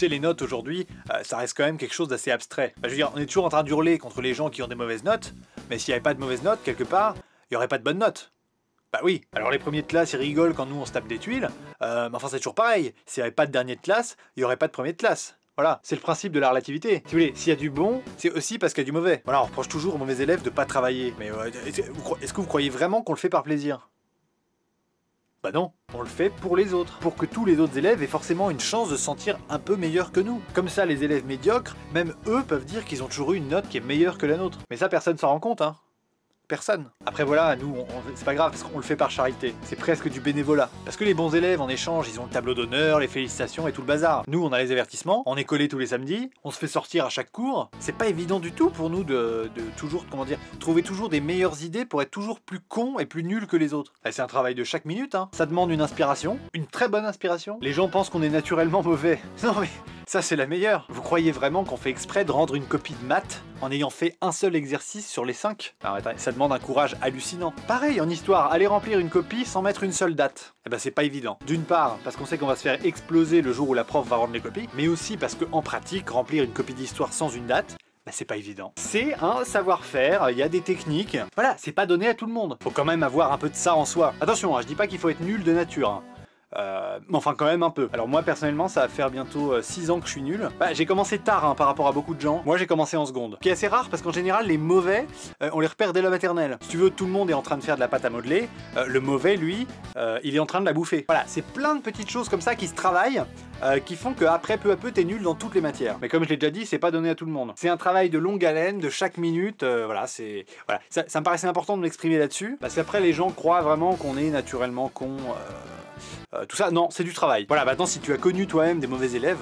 sais, les notes aujourd'hui, ça reste quand même quelque chose d'assez abstrait. Bah, je veux dire, on est toujours en train d'hurler contre les gens qui ont des mauvaises notes, mais s'il n'y avait pas de mauvaises notes, quelque part, il n'y aurait pas de bonnes notes. Bah oui, alors les premiers de classe, ils rigolent quand nous on se tape des tuiles, mais enfin c'est toujours pareil. S'il n'y avait pas de dernier de classe, il n'y aurait pas de premier de classe. Voilà, c'est le principe de la relativité. Si vous voulez, s'il y a du bon, c'est aussi parce qu'il y a du mauvais. Voilà, on reproche toujours aux mauvais élèves de pas travailler. Mais est-ce que vous croyez vraiment qu'on le fait par plaisir? Bah non, on le fait pour les autres. Pour que tous les autres élèves aient forcément une chance de se sentir un peu meilleurs que nous. Comme ça, les élèves médiocres, même eux peuvent dire qu'ils ont toujours eu une note qui est meilleure que la nôtre. Mais ça, personne s'en rend compte, hein. Personne. Après voilà, nous, c'est pas grave parce qu'on le fait par charité. C'est presque du bénévolat. Parce que les bons élèves, en échange, ils ont le tableau d'honneur, les félicitations et tout le bazar. Nous, on a les avertissements, on est collés tous les samedis, on se fait sortir à chaque cours. C'est pas évident du tout pour nous de toujours, comment dire, trouver toujours des meilleures idées pour être toujours plus cons et plus nuls que les autres. Et c'est un travail de chaque minute, hein. Ça demande une inspiration, une très bonne inspiration. Les gens pensent qu'on est naturellement mauvais. Non mais... ça c'est la meilleure. Vous croyez vraiment qu'on fait exprès de rendre une copie de maths en ayant fait un seul exercice sur les 5? Alors attendez, ça demande un courage hallucinant. Pareil en histoire, aller remplir une copie sans mettre une seule date. Eh ben c'est pas évident. D'une part, parce qu'on sait qu'on va se faire exploser le jour où la prof va rendre les copies, mais aussi parce qu'en pratique, remplir une copie d'histoire sans une date, bah c'est pas évident. C'est un savoir-faire, il y a des techniques. Voilà, c'est pas donné à tout le monde. Faut quand même avoir un peu de ça en soi. Attention, hein, je dis pas qu'il faut être nul de nature. Hein. Mais enfin quand même un peu. Alors moi personnellement ça va faire bientôt 6 ans que je suis nul. Bah, j'ai commencé tard hein, par rapport à beaucoup de gens. Moi j'ai commencé en seconde. Ce qui est assez rare parce qu'en général les mauvais on les repère dès la maternelle. Si tu veux tout le monde est en train de faire de la pâte à modeler. Le mauvais lui il est en train de la bouffer. Voilà, c'est plein de petites choses comme ça qui se travaillent. Qui font qu'après peu à peu t'es nul dans toutes les matières. Mais comme je l'ai déjà dit, c'est pas donné à tout le monde. C'est un travail de longue haleine, de chaque minute, voilà, c'est... Voilà. Ça me paraissait important de m'exprimer là-dessus, parce qu'après les gens croient vraiment qu'on est naturellement con, tout ça, non, c'est du travail. Voilà, maintenant si tu as connu toi-même des mauvais élèves,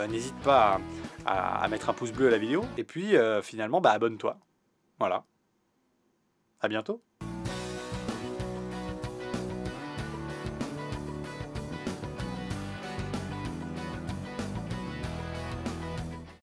n'hésite pas à mettre un pouce bleu à la vidéo, et puis finalement, bah abonne-toi. Voilà. À bientôt.